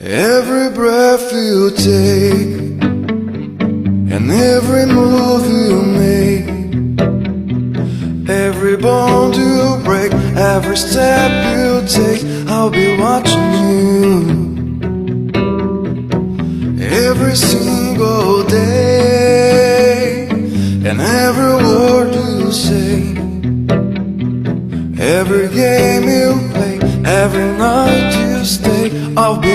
Every breath you take and every move you make, every bond you break, every step you take, I'll be watching you. Every single day and every word you say, every game you play, every night you stay, I'll be